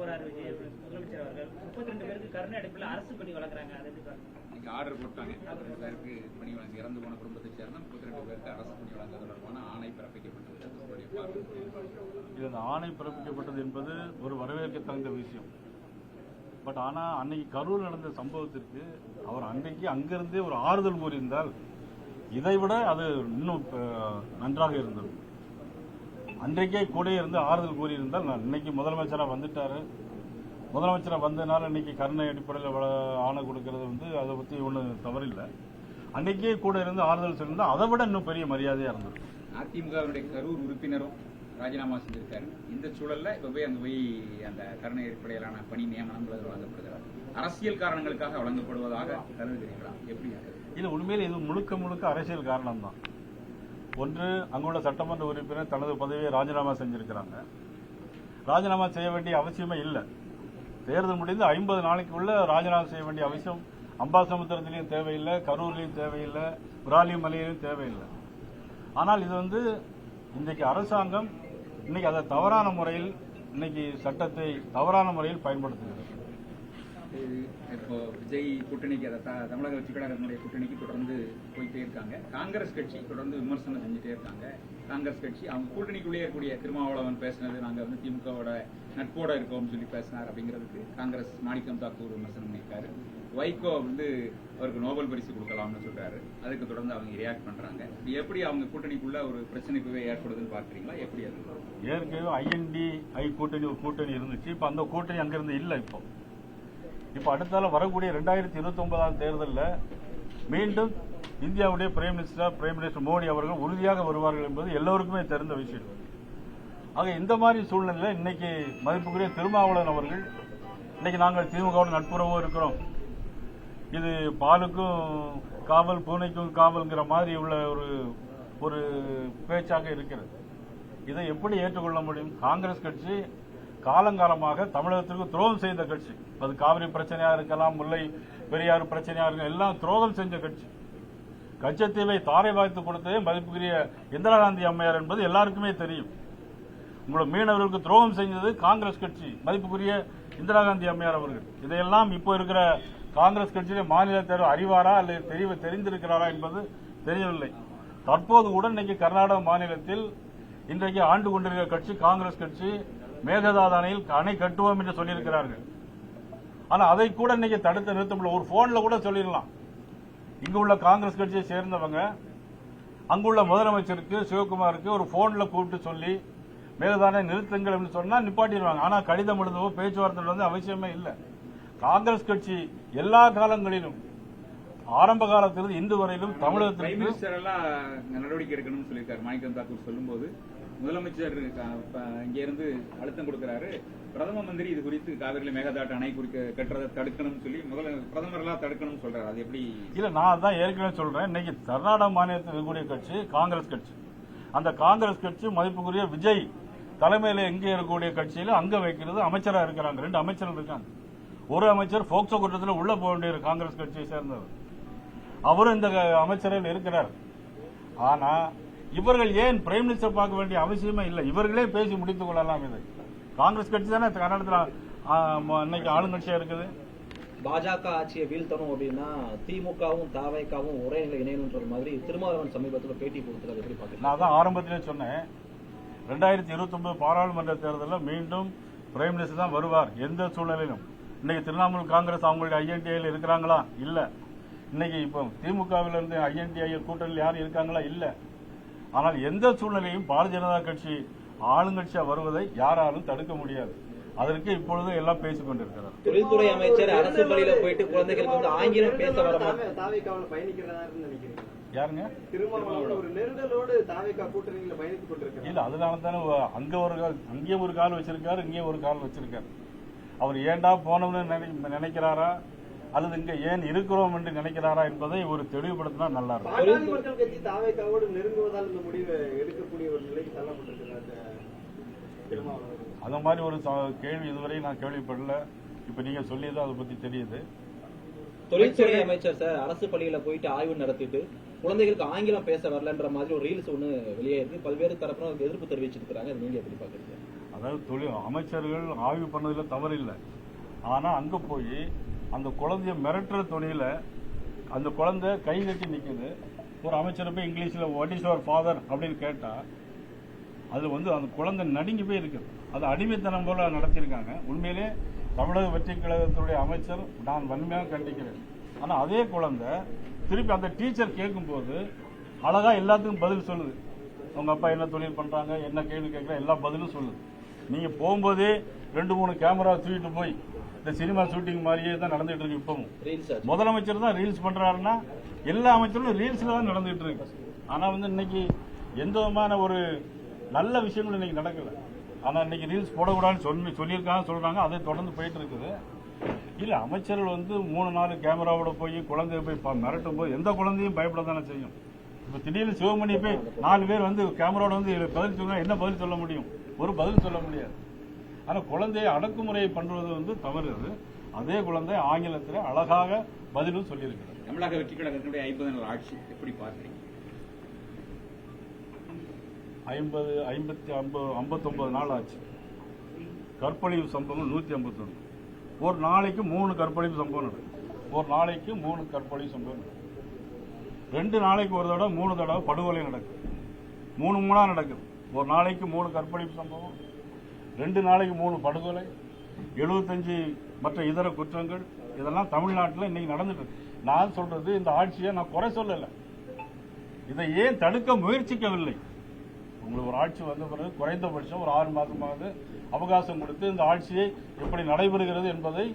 போறாரு விஜய் முதலமைச்சர் அவர்கள். 32 பேருக்கு கருணை அடிப்படையில் அரசு பணி வழங்குறாங்க. அதை எப்படி பாருங்க? ஆர்டர் போட்டாங்க. 32 பேருக்கு பணி வழங்க இறந்து போன குடும்பத்தை சேர்ந்த 32 பேருக்கு அரசு பணி வழங்க தொடர்பான ஆணை பிறப்பிக்கப்பட்டது. இது ஆணை பிறப்பிக்கப்பட்டது என்பது ஒரு வரவேற்கத்தகுந்த விஷயம். பட் ஆனால் அன்னைக்கு கரூர் நடந்த சம்பவத்திற்கு அவர் அன்றைக்கு அங்கிருந்தே ஒரு ஆறுதல் கூறியிருந்தால் இதைவிட அது இன்னும் நன்றாக இருந்தது. அன்றைக்கே கூட இருந்து ஆறுதல் கூறியிருந்தால் இன்னைக்கு முதலமைச்சராக வந்துட்டாரு. முதலமைச்சராக வந்ததுனால இன்னைக்கு கருணை அடிப்படையில் ஆணை கொடுக்கறது அதை பற்றி ஒன்றும் தவறில்லை. அன்னைக்கே கூட இருந்து ஆறுதல் சொல்லியிருந்தால் அதை விட இன்னும் பெரிய மரியாதையாக இருந்தது. அதிமுகவுடைய கரூர் உறுப்பினரும் ராஜினாமா செஞ்சிருக்காரு. இந்த சூழல்ல இப்ப போய் அங்க போய் அந்த கருணை அடிப்படையிலான பணி நியமனங்கள் வழங்கப்படுகிறார். அரசியல் காரணங்களுக்காக வழங்கப்படுவதாக கருதுகிறீங்களா? எப்படி? இல்ல, உண்மையில் இது முழுக்க அரசியல் காரணம் தான். ஒன்று, அங்குள்ள சட்டமன்ற உறுப்பினர் தனது பதவியை ராஜினாமா செஞ்சிருக்கிறாங்க. ராஜினாமா செய்ய வேண்டிய அவசியமே இல்லை. தேர்தல் முடிந்து 50 நாளைக்குள்ள ராஜினாமா செய்ய வேண்டிய அவசியம் அம்பாசமுத்திரத்திலையும் தேவையில்லை, கரூர்லையும் தேவையில்லை, விராலிமலையிலும் தேவையில்லை. ஆனால் இது இன்றைக்கு அரசாங்கம் இன்னைக்கு அதை தவறான முறையில் இன்னைக்கு சட்டத்தை தவறான முறையில் பயன்படுத்துகிறது. இப்போ விஜய் கூட்டணிக்கு தமிழக வெற்றி கழகத்தினுடைய கூட்டணிக்கு தொடர்ந்து போயிட்டே இருக்காங்க. காங்கிரஸ் கட்சி தொடர்ந்து விமர்சனம் செஞ்சுட்டே இருக்காங்க. காங்கிரஸ் கட்சி அவங்க கூட்டணிக்குள்ளேயே இருக்கக்கூடிய திருமாவளவன் பேசினது நாங்க திமுகவோட நட்போட இருக்கோம்னு சொல்லி பேசினார் அப்படிங்கிறதுக்கு காங்கிரஸ் மாணிக்கம் தாக்கூர் விமர்சனம் பண்ணியிருக்காரு. வைகோ அவருக்கு நோபல் பரிசு கொடுக்கலாம்னு சொல்றாரு. அதுக்கு தொடர்ந்து அவங்க ரியாக்ட் பண்றாங்க. எப்படி அவங்க கூட்டணிக்குள்ள ஒரு பிரச்சனைக்குவே ஏற்படுதுன்னு பாக்குறீங்களா? எப்படி? அது ஏற்கனவே INDI கூட்டணி இருந்துச்சு. இப்ப அந்த கூட்டணி அங்கிருந்து இல்ல. இப்ப அடுத்தால வரக்கூடிய 2029 தேர்தலில் மீண்டும் இந்தியாவுடைய பிரைம் மினிஸ்டர் மோடி அவர்கள் உறுதியாக வருவார்கள் என்பது எல்லோருக்குமே தெரிந்த விஷயம். ஆக இந்த மாதிரி சூழ்நிலையில் இன்னைக்கு மதிப்புக்குரிய திருமாவளவன் அவர்கள் இன்னைக்கு நாங்கள் திமுகவோட நட்புறவும் இருக்கிறோம், இது பாலுக்கும் காவல் பூனைக்கும் காவல்ங்கிற மாதிரி உள்ள ஒரு பேச்சாக இருக்கிறது. இதை எப்படி ஏற்றுக்கொள்ள முடியும்? காங்கிரஸ் கட்சி காலங்காலமாக தமிழகத்திற்கு துரோகம் செய்த கட்சி. அது காவிரி பிரச்சனையா இருக்கலாம், முல்லை பெரியாறு பிரச்சனையா இருக்கலாம், எல்லாம் துரோகம் செஞ்ச கட்சி. கச்சத்தீவை தாரை வாய்த்து கொடுத்ததே மதிப்புக்குரிய இந்திரா காந்தி அம்மையார் என்பது எல்லாருக்குமே தெரியும். உங்களை மீனவர்களுக்கு துரோகம் செஞ்சது காங்கிரஸ் கட்சி, மதிப்புக்குரிய இந்திரா காந்தி அம்மையார் அவர்கள். இதையெல்லாம் இப்போ இருக்கிற காங்கிரஸ் கட்சியிலே மாநில தேர்தல் அறிவாரா அல்லது தெரிந்திருக்கிறாரா என்பது தெரியவில்லை. தற்போது கூட இன்னைக்கு கர்நாடக மாநிலத்தில் இன்றைக்கு ஆண்டு கொண்டிருக்கிற கட்சி காங்கிரஸ் கட்சி மேகதாது அணையில் அணை கட்டுவோம் என்று சொல்லியிருக்கிறார்கள். ஆனால் அதை கூட இன்னைக்கு தடுத்து நிறுத்த முடியல. ஒரு போன்ல கூட சொல்லிடலாம். இங்கு உள்ள காங்கிரஸ் கட்சியை சேர்ந்தவங்க அங்குள்ள முதலமைச்சருக்கு சிவகுமாருக்கு ஒரு போன்ல கூப்பிட்டு சொல்லி மேகதானை நிறுத்துங்கள் என்று சொன்னா நிப்பாட்டிடுவாங்க. ஆனா கடிதம் எழுதவோ பேச்சுவார்த்தை அவசியமே இல்லை. காங்கிரஸ் கட்சி எல்லா காலங்களிலும் ஆரம்ப காலத்திலிருந்து இன்று வரையிலும் தமிழகத்திற்கு நடவடிக்கை எடுக்கணும்னு சொல்லியிருக்காரு மாணிக்கம் தாக்கூர். சொல்லும்போது முதலமைச்சர் இங்க இருந்து அழுத்தம் கொடுக்கிறாரு. பிரதம மந்திரி இது குறித்து காவிரியில மேகதாட்டு அணை கட்டுறதை தடுக்கணும்னு சொல்லி பிரதமர் எல்லாம் தடுக்கணும்னு சொல்றாரு. அது எப்படி? இல்ல, நான் தான் ஏற்கனவே சொல்றேன். இன்னைக்கு கர்நாடக மாநிலத்தில் இருக்கக்கூடிய கட்சி காங்கிரஸ் கட்சி. அந்த காங்கிரஸ் கட்சி மதிப்புக்குரிய விஜய் தலைமையில எங்கே இருக்கக்கூடிய கட்சியில அங்க வைக்கிறது அமைச்சரா இருக்கிறாங்க. 2 அமைச்சர்கள் இருக்காங்க. ஒரு அமைச்சர் போக்சோ குற்றத்தில் உள்ள போக வேண்டிய காங்கிரஸ் கட்சியை சேர்ந்தவர், அவரும் இந்த அமைச்சரில் இருக்கிறார். ஆனா இவர்கள் ஏன் பிரைம் மினிஸ்டர் பார்க்க வேண்டிய அவசியமே இல்லை. இவர்களே பேசி முடித்துக் கொள்ளலாம். இது காங்கிரஸ் கட்சி தானே கர்நாடகத்தில் இன்னைக்கு ஆளுங்கட்சியா இருக்குது. பாஜக ஆட்சியை வீழ்த்தணும் அப்படின்னா திமுகவும் தாவேகாவும் ஒரே நிலை இணையன்ற மாதிரி திருமாவளவன் சமீபத்தில் பேட்டி கொடுத்தது எப்படி பாக்குறீங்க? நான் தான் ஆரம்பத்திலே சொன்னேன், 2029 பாராளுமன்ற தேர்தலில் மீண்டும் பிரைம் மினிஸ்டர் தான் வருவார் எந்த சூழ்நிலையிலும். இன்னைக்கு திரிணாமுல் காங்கிரஸ் அவங்களுடைய INDI இருக்கிறாங்களா? இல்ல. இன்னைக்கு இப்போ திமுகவில் இருந்து INDI கூட்டணியில் யாரும் இருக்காங்களா? இல்ல. ஆனால் எந்த சூழ்நிலையும் பாரதிய ஜனதா கட்சி ஆளுங்கட்சியா வருவதை யாராலும் தடுக்க முடியாது. அதற்கு இப்பொழுது எல்லாம் பேசிக் கொண்டிருக்கிறார். தொழில்துறை அமைச்சர் அரசு பள்ளியில போயிட்டு குழந்தைகளுக்கு ஆங்கிலம் பேச வர யாருங்க? இல்ல, அதனால தானே அங்கே ஒரு கால் வச்சிருக்காரு, இங்கே ஒரு கால் வச்சிருக்காரு. அவர் ஏண்டா போனோம்னு நினைக்கிறாரா அல்லது இங்க ஏன் இருக்கிறோம் என்று நினைக்கிறாரா என்பதை ஒரு தெளிவுபடுத்தினா நல்லா இருக்கும். மக்கள் கட்சி தாவேகாவோடு நெருங்குவதால் இந்த முடிவை எடுக்கக்கூடிய ஒரு நிலைக்கு தள்ளப்பட்டிருக்கிறார். அந்த மாதிரி ஒரு கேள்வி இதுவரை நான் கேள்விப்படல. இப்ப நீங்க சொல்லியதான் அதை பத்தி தெரியுது. தொழில்துறை அமைச்சர் சார் அரசு பள்ளியில போயிட்டு ஆய்வு நடத்திட்டு குழந்தைகளுக்கு ஆங்கிலம் பேச வரலன்ற மாதிரி ஒரு ரீல்ஸ் ஒண்ணு வெளியே இருக்கு. பல்வேறு தரப்புல எதிர்ப்பு தெரிவிச்சிருக்காங்க. நீங்க எப்படி பாக்குறீங்க? அதாவது அமைச்சர்கள் ஆய்வு பண்ணதுல தவறு இல்லை. ஆனா அங்க போய் அந்த குழந்தைய மிரட்டுற துணியில அந்த குழந்தை கை கட்டி நிக்குது. ஒரு அமைச்சர் போய் இங்கிலீஷ்ல வாட் இஸ் யுவர் ஃபாதர் அப்படின்னு கேட்டா அது அந்த குழந்தை நடுங்கி போய் இருக்குது. அது அடிமைத்தனம் போல நடத்தியிருக்காங்க. உண்மையிலே தமிழக வெற்றி கழகத்துடைய அமைச்சர் நான் வன்மையாக கண்டிக்கிறேன். ஆனா அதே குழந்தை திருப்பி அந்த டீச்சர் கேட்கும்போது அழகா எல்லாத்துக்கும் பதில் சொல்லுது. உங்க அப்பா என்ன தொழில் பண்றாங்க, என்ன கேள்வி கேட்கற எல்லா பதிலும் சொல்லுது. நீங்க போகும்போதே 2-3 கேமரா தூக்கிட்டு போய் இந்த சினிமா ஷூட்டிங் மாதிரியே தான் நடந்துட்டு இருக்கு. இப்பவும் முதலமைச்சர் தான் ரீல்ஸ் பண்றாருன்னா எல்லா அமைச்சரும் ரீல்ஸ்ல தான் நடந்துட்டு இருக்கு. ஆனா இன்னைக்கு எந்த விதமான ஒரு நல்ல விஷயங்கள் இன்னைக்கு நடக்கல. ஆனா இன்னைக்கு ரீல்ஸ் போடக்கூடாதுன்னு சொல்லியிருக்காங்க, சொல்றாங்க. அதை தொடர்ந்து போயிட்டு இருக்குது. இல்ல அமைச்சர்கள் 3-4 கேமராவோட போய் குழந்தைய போய் மிரட்டும் போது எந்த குழந்தையும் பயப்பட தானே செய்யும். இப்ப திடீர்னு சிவமணி போய் 4 பேர் கேமராவோட பதில் சொல்ல என்ன பதில் சொல்ல முடியும்? ஒரு பதில் சொல்ல முடியாது. ஆனா குழந்தைய அடக்குமுறையை பண்றது தவறு. அதே குழந்தை ஆங்கிலத்தில் அழகாக பதிலும் சொல்லியிருக்கிறது. தமிழக வெற்றி கழகத்தினுடைய 50 நாள் ஆட்சி எப்படி பார்க்கிறீங்க? 59 நாள் ஆச்சு. கற்பழிவு சம்பவம் 151. ஒரு நாளைக்கு 3 கற்பழிவு சம்பவம் நடக்கும். ஒரு நாளைக்கு 3 கற்பழிவு சம்பவம் நடக்கும். 2 நாளைக்கு ஒரு தடவை 3 தடவை படுகொலை நடக்கும். 3 நடக்குது. ஒரு நாளைக்கு 3 கற்பழிப்பு சம்பவம், 2 நாளைக்கு 3 படுகொலை, 75 மற்ற இதர குற்றங்கள். இதெல்லாம் தமிழ்நாட்டில் இன்னைக்கு நடந்துட்டு இருக்கு. நான் சொல்றது இந்த ஆட்சியை நான் குறை சொல்லல. இதை ஏன் தடுக்க முயற்சிக்கவில்லை? உங்களுக்கு ஒரு ஆட்சி வந்த பிறகு குறைந்தபட்சம் ஒரு 6 மாதமாவது அவகாசம் கொடுத்து இந்த ஆட்சியை எப்படி நடைபெறுகிறது என்பதை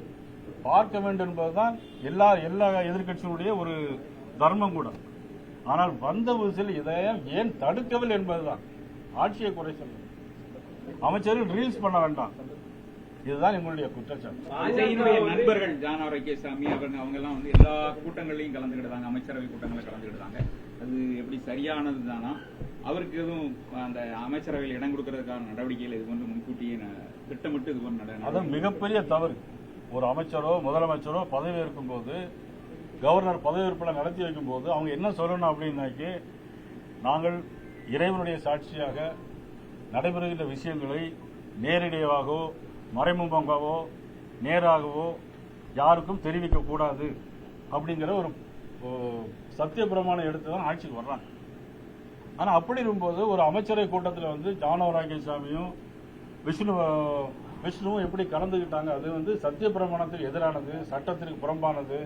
பார்க்க வேண்டும் என்பதுதான் எல்லா எதிர்க்கட்சிகளுடைய ஒரு தர்மம் கூட. ஆனால் வந்த புதுசில் இதை ஏன் தடுக்கவில்லை என்பதுதான். ஆட்சியை குறை சொல்ல அமைச்சர்கள் ரீல்ஸ் பண்ண வேண்டாம். இதுதான் எங்களுடைய குற்றச்சாட்டு. விஜயினுடைய நண்பர்கள் ஜான் ஆரோக்கியசாமி அவங்க எல்லாம் எல்லா கூட்டங்களையும் கலந்துக்கிட்டாங்க, அமைச்சரவை கூட்டங்களில் கலந்துக்கிட்டாங்க. அது எப்படி சரியானது தானா? அவருக்கு எதுவும் அந்த அமைச்சரவையில் இடம் கொடுக்கறதுக்கான நடவடிக்கைகள் இது போன்று முன்கூட்டியே திட்டமிட்டு இது போன்று அது மிகப்பெரிய தவறு. ஒரு அமைச்சரோ முதலமைச்சரோ பதவி ஏற்கும் போது, கவர்னர் பதவியேற்பை நடத்தி வைக்கும் போது அவங்க என்ன சொல்லணும் அப்படின்னாக்கி, நாங்கள் இறைவனுடைய சாட்சியாக நடைபெறுகின்ற விஷயங்களை நேரடியாகவோ மறைமுகமாகவோ நேராகவோ யாருக்கும் தெரிவிக்க கூடாது அப்படிங்கிற ஒரு சத்திய பிரமாணம் எடுத்துதான் ஆட்சிக்கு வர்றாங்க. ஆனா அப்படி இருக்கும்போது ஒரு அமைச்சரவை கூட்டத்தில் ஜான் ஆரோக்கியசாமியும் விஷ்ணுவும் எப்படி கலந்துகிட்டாங்க? அது சத்திய பிரமாணத்துக்கு எதிரானது, சட்டத்திற்கு புறம்பானது.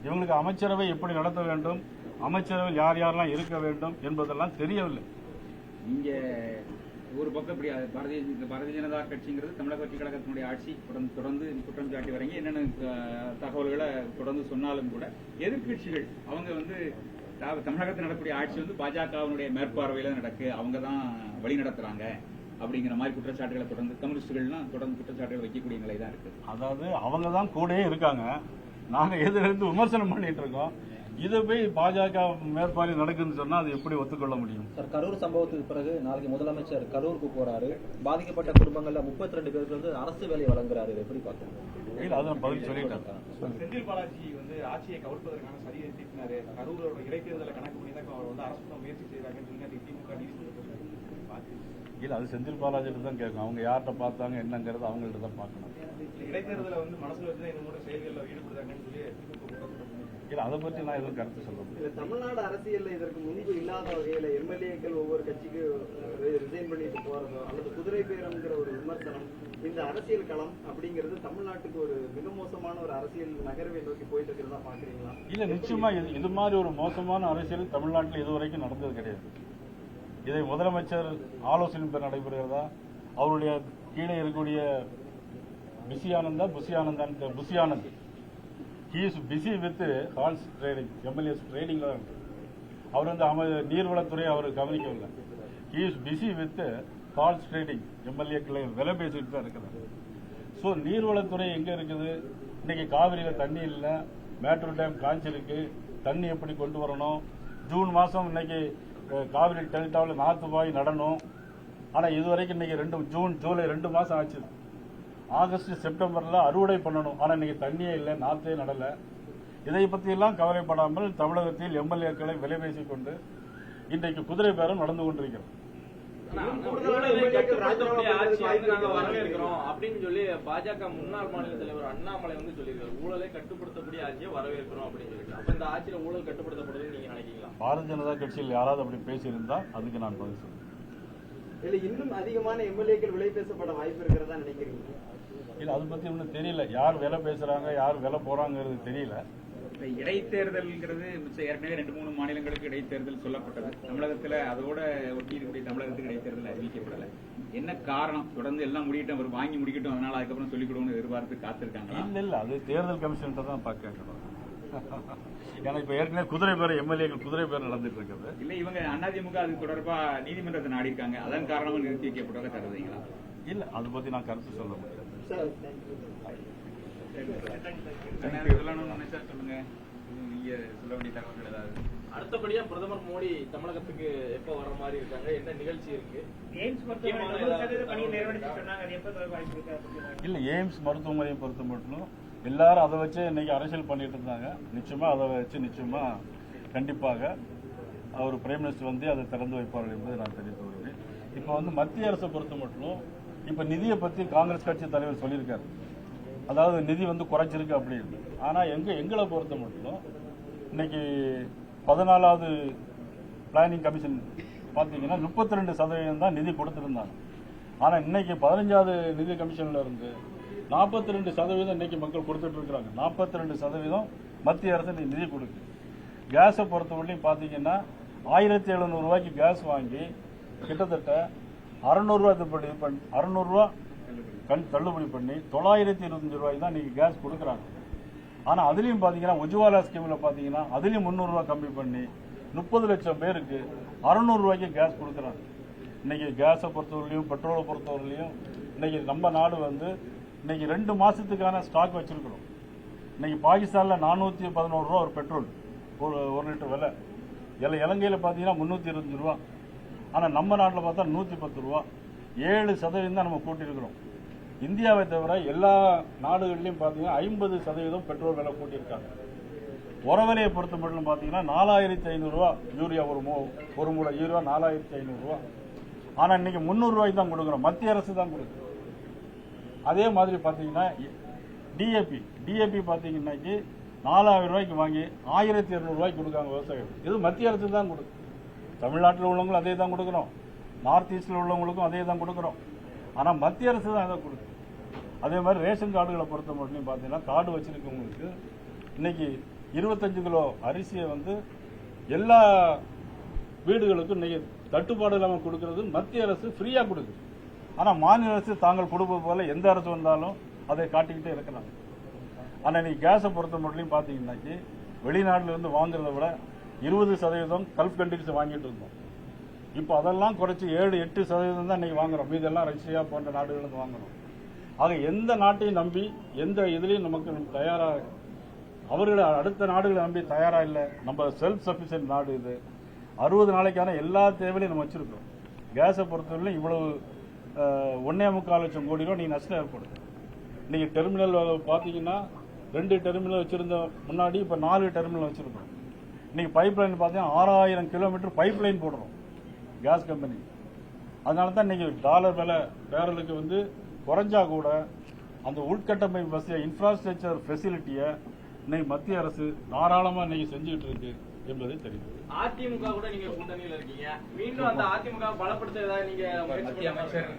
இவங்களுக்கு அமைச்சரவை எப்படி நடத்த வேண்டும், அமைச்சரவை யார் யாரெல்லாம் இருக்க வேண்டும் என்பதெல்லாம் தெரியவில்லை. நீங்க ஒரு பக்கம் இப்படி பாரதிய ஜனதா கட்சிங்கிறது தமிழக வெற்றி கழகத்தினுடைய ஆட்சி தொடர்ந்து குற்றம் சாட்டி வரீங்க. என்னென்ன தகவல்களை தொடர்ந்து சொன்னாலும் கூட எதிர்கட்சிகள் அவங்க தமிழகத்தில் நடக்கக்கூடிய ஆட்சி பாஜகவினுடைய மேற்பார்வையில நடக்கு, அவங்க தான் வழி நடத்துறாங்க அப்படிங்கிற மாதிரி குற்றச்சாட்டுகளை தொடர்ந்து கம்யூனிஸ்டுகள்லாம் தொடர்ந்து குற்றச்சாட்டுகள் வைக்கக்கூடிய நிலை தான் இருக்கு. அதாவது அவங்க தான் கூடயே இருக்காங்க, நாங்க எதிர்த்து விமர்சனம் பண்ணிட்டு இருக்கோம். இதை போய் பாஜக மேற்பார்வை நடக்குதுன்னு சொன்னா அது எப்படி ஒத்துக்கொள்ள முடியும்? சார், கரூர் சம்பவத்துக்கு பிறகு நாளைக்கு முதலமைச்சர் கரூருக்கு போறாரு. பாதிக்கப்பட்ட குடும்பங்கள்ல 32 பேருக்கு அரசு வேலை வழங்குறாரு. இதை எப்படி பாக்குறீங்க? அதான் பதில் சொல்லிட்டேன். செந்தில் பாலாஜி ஆட்சியை கவிழ்ப்பதற்கான சரியை தீட்டினாரு. கரூரோட இடைத்தேர்தலை கணக்கு பண்ணி தான் அவர் அரசு முயற்சி செய்யறாங்கன்னு சொல்லி திமுக இல்ல, அது செந்தில் பாலாஜிட்டு தான் கேட்கணும். அவங்க யார்கிட்ட பார்த்தாங்க என்னங்கிறது அவங்கள்ட்ட தான் பார்க்கணும். இடைத்தேர்தலை மனசுல வச்சுதான் இந்த மாதிரி செயல்களில் ஈடுபடுறாங்கன்னு சொல்லி இல்ல, அதை பற்றி நான் எதுவும் கருத்து சொல்ல முடியும். தமிழ்நாடு அரசியல்ல இதற்கு முன்பு இல்லாத வகையில எம்எல்ஏக்கள் ஒவ்வொரு கட்சிக்கு ரிசைன் பண்ணிட்டு போறதோ அல்லது குதிரை பேரம்ங்கிற ஒரு விமர்சனம், இந்த அரசியல் களம் அப்படிங்கிறது தமிழ்நாட்டுக்கு ஒரு மிக மோசமான ஒரு அரசியல் நகர்வை நோக்கி போயிட்டு இருக்கிறதா பாக்குறீங்களா? இல்ல, நிச்சயமா இது மாதிரி ஒரு மோசமான அரசியல் தமிழ்நாட்டில் இதுவரைக்கும் நடந்தது கிடையாது. இதை முதலமைச்சர் ஆலோசனை பெற நடைபெறுகிறதா? அவருடைய கீழே இருக்கக்கூடிய Bussy Anand he is busy with horse trading, MLA's trading. அவர் நீர்வளத்துறை அவர் கவனிக்கவில்லை. he is busy with horse trading, MLAக்களை விலை பேசிட்டு தான் இருக்கிறார். ஸோ நீர்வளத்துறை எங்க இருக்குது? இன்னைக்கு காவிரியில தண்ணி இல்லை, மேட்டூர் டேம் காய்ச்சிருக்கு, தண்ணி எப்படி கொண்டு வரணும்? ஜூன் மாசம் இன்னைக்கு காவிரி டெல்டாவில் நாத்து பாய் நடணும். ஆனா இதுவரைக்கும் இன்னைக்கு ஜூன் ஜூலை 2 மாசம் ஆச்சு. ஆகஸ்ட் செப்டம்பர்ல அறுவடை பண்ணணும். ஆனா இன்னைக்கு தண்ணியே இல்லை, நாத்தே நடல. இதை பத்தி எல்லாம் கவலைப்படாமல் தமிழகத்தில் MLAக்களை விலை பேசிக் கொண்டு இன்றைக்கு குதிரை பேரம் நடந்து கொண்டிருக்கிறது. கூடுதலான எம்எல்ஏக்கள் ராஜினாமா பண்றதுக்கு வாய்ப்பு நாங்க இருக்கு. வரவேற்கிறோம் அப்படின்னு சொல்லி பாஜக முன்னாள் மாநில தலைவர் அண்ணாமலை வந்து சொல்லியிருக்காரு. ஊழலை கட்டுப்படுத்தக்கூடிய ஆட்சியை வரவேற்கிறோம் அப்படின்னு சொல்லிட்டு. அப்ப இந்த ஆட்சியில ஊழல் கட்டுப்படுத்தப்படுதுன்னு நீங்க நினைக்கிறீங்களா? பாரதிய ஜனதா கட்சியில் யாராவது அப்படி பேசியிருந்தா அதுக்கு நான் பதில் சொல்றேன். இல்ல இன்னும் அதிகமான எம்எல்ஏக்கள் விலை பேசப்பட வாய்ப்பு இருக்கிறதா நினைக்கிறீங்க? இல்ல அதை பத்தி ஒன்றும் தெரியல. யார் விலை பேசுறாங்க யார் விலை போறாங்கிறது தெரியல. இப்ப இடைத்தேர்தல்ங்கிறது மிச்சம் ஏற்கனவே 2-3 மாநிலங்களுக்கு இடைத்தேர்தல் சொல்லப்பட்டது. தமிழகத்துல அதோட ஒட்டி இருக்கக்கூடிய தமிழகத்துக்கு இடைத்தேர்தல் அறிவிக்கப்படல. என்ன காரணம்? தொடர்ந்து எல்லாம் முடிக்கட்டும், அவர் வாங்கி முடிக்கட்டும், அதனால அதுக்கப்புறம் சொல்லிக் கொடுக்கணும்னு எதிர்பார்த்து காத்திருக்காங்க. இல்ல அது தேர்தல் கமிஷன் தான் பார்க்கணும். ஏன்னா இப்ப ஏற்கனவே குதிரை பேர் எம்எல்ஏக்கள் குதிரை பேர் நடந்துட்டு இருக்குது. இல்ல இவங்க அதிமுக அது தொடர்பா நீதிமன்றத்தை நாடி இருக்காங்க. அதன் காரணமா நிறுத்தி வைக்கப்பட்டதை கருதுறீங்களா? இல்ல அதை பத்தி நான் கருத்து சொல்ல முடியாது. சொல்லுங்க, நீங்க சொல்ல வேண்டிய தகவல்கள் ஏதாவது? அடுத்தபடியா பிரதமர் மோடி தமிழகத்துக்கு எப்ப வர்ற மாதிரி இருக்காங்க? என்ன நிகழ்ச்சி இருக்கு? எய்ம்ஸ் மருத்துவமனை பணியை நிறைவடைச்சு சொன்னாங்க. அது எப்ப வாய்ப்பு இருக்கு? இல்ல எய்ம்ஸ் மருத்துவமனையை பொறுத்த மட்டும் எல்லாரும் அதை வச்சு இன்னைக்கு அரசியல் பண்ணிட்டு இருந்தாங்க. நிச்சயமா அதை வச்சு நிச்சயமா கண்டிப்பாக அவர் பிரைம் மினிஸ்டர் வந்து அதை திறந்து வைப்பார்கள் என்பதை நான் தெரிவித்து வருகிறேன். இப்போ வந்து மத்திய அரசை பொறுத்த மட்டும் இப்ப நிதியை பத்தி காங்கிரஸ் கட்சி தலைவர் சொல்லியிருக்காரு. அதாவது நிதி வந்து குறைச்சிருக்கு அப்படின்னு. ஆனா எங்களை பொறுத்த மட்டும் இன்னைக்கு 14வது பிளானிங் கமிஷன் பாத்தீங்கன்னா 32% தான் நிதி கொடுத்திருந்தாங்க. ஆனா இன்னைக்கு 15வது நிதி கமிஷன்ல இருந்து 42% இன்னைக்கு மக்கள் கொடுத்துட்டு இருக்காங்க. 42% மத்திய அரசு நிதி கொடுக்கு. கேஸை பொறுத்தவரையும் பாத்தீங்கன்னா 1700 ரூபாய்க்கு கேஸ் வாங்கி கிட்டத்தட்ட 600 ரூபா தள்ளுபடி பண்ணி 925 ரூபாய்க்கு தான் இன்னைக்கு கேஸ் கொடுக்குறாங்க. ஆனா அதுலயும் பாத்தீங்கன்னா உஜ்வாலா ஸ்கீம்ல பாத்தீங்கன்னா அதுலயும் 300 ரூபாய் கம்மி பண்ணி 30 லட்சம் பேருக்கு 600 ரூபாய்க்கு கேஸ் கொடுக்குறாங்க. இன்னைக்கு கேஸை பொறுத்தவரையிலையும் பெட்ரோலை பொறுத்தவரையிலையும் இன்னைக்கு நம்ம நாடு வந்து இன்னைக்கு 2 மாசத்துக்கான ஸ்டாக் வச்சிருக்கிறோம். இன்னைக்கு பாகிஸ்தான்ல 411 ரூபா ஒரு பெட்ரோல் ஒரு லிட்டர் விலை. இலங்கையில பாத்தீங்கன்னா 325 ரூபா. ஆனா நம்ம நாட்டில் பார்த்தா 110 ரூபா. 7% தான் நம்ம கூட்டியிருக்கிறோம். இந்தியாவை தவிர எல்லா நாடுகளிலும் பாத்தீங்கன்னா 50% பெட்ரோல் விலை கூட்டியிருக்காங்க. உரவிலையை பொறுத்த மட்டும் பாத்தீங்கன்னா 4500 ரூபா யூரியா ஒரு மூடை யூரியா 4500 ரூபா. ஆனா இன்னைக்கு 300 ரூபாய்க்கு தான் கொடுக்குறோம். மத்திய அரசு தான் கொடுக்குது. அதே மாதிரி பாத்தீங்கன்னா டிஏபி பாத்தீங்கன்னா 4000 ரூபாய்க்கு வாங்கி 1200 ரூபாய்க்கு கொடுக்காங்க விவசாயிகள். இது மத்திய அரசு தான் கொடுக்குது. தமிழ்நாட்டில் உள்ளவங்களும் அதே தான் கொடுக்குறோம். நார்த் ஈஸ்ட்ல உள்ளவங்களுக்கும் அதே தான் கொடுக்குறோம். ஆனா மத்திய அரசு தான் அதை கொடுக்குது. அதே மாதிரி ரேஷன் கார்டுகளை பொறுத்த மட்டும் பாத்தீங்கன்னா கார்டு வச்சிருக்கவங்களுக்கு இன்னைக்கு 25 கிலோ அரிசியை வந்து எல்லா வீடுகளுக்கும் இன்னைக்கு தட்டுப்பாடு இல்லாமல் கொடுக்கறது மத்திய அரசு ஃப்ரீயா கொடுக்குது. ஆனா மாநில அரசு தாங்கள் கொடுப்பது போல எந்த அரசு வந்தாலும் அதை காட்டிக்கிட்டே இருக்கிறாங்க. ஆனா இன்னைக்கு கேஸை பொறுத்த மட்டும் பாத்தீங்கன்னாக்கி வெளிநாட்டுல இருந்து வாங்குறத விட 20% கல்ஃப் கண்ட்ரிஸ் வாங்கிட்டு இருந்தோம். இப்போ அதெல்லாம் குறைச்சி 7-8% தான் இன்னைக்கு வாங்குறோம். மீதெல்லாம் ரஷ்யா போன்ற நாடுகளுக்கு வாங்குறோம். ஆக எந்த நாட்டையும் நம்பி எந்த இதுலையும் நமக்கு தயாரா அவர்களை அடுத்த நாடுகளை நம்பி தயாரா இல்லை. நம்ம செல்ஃப் சஃபிஷியன்ட் நாடு இது. 60 நாளைக்கான எல்லா தேவையும் நம்ம வச்சிருக்கோம். கேஸை பொறுத்தவரையிலும் இவ்வளவு 1.25 லட்சம் கோடி ரூபாய் நீங்க நஷ்டம் ஏற்படுது. இன்னைக்கு டெர்மினல் பாத்தீங்கன்னா 2 டெர்மினல் வச்சிருந்த முன்னாடி இப்ப 4 டெர்மினல் வச்சிருக்கோம். இன்னைக்கு பைப் லைன் பாத்தீங்கன்னா 6000 கிலோமீட்டர் பைப் லைன் போடுறோம் கேஸ் கம்பெனி. அதனால தான் இன்னைக்கு டாலர் விலை பேரலுக்கு வந்து குறைஞ்சா கூட அந்த உள்கட்டமைப்பு வசதியை இன்ஃப்ராஸ்ட்ரக்சர் ஃபெசிலிட்டியை இன்னைக்கு மத்திய அரசு தாராளமா இன்னைக்கு செஞ்சுட்டு இருக்கு என்பது தெரியும். அதிமுக கூட நீங்க கூட்டணியில் இருக்கீங்க. மீண்டும் அந்த அதிமுக பலப்படுத்த ஏதாவது நீங்க மத்திய அமைச்சர்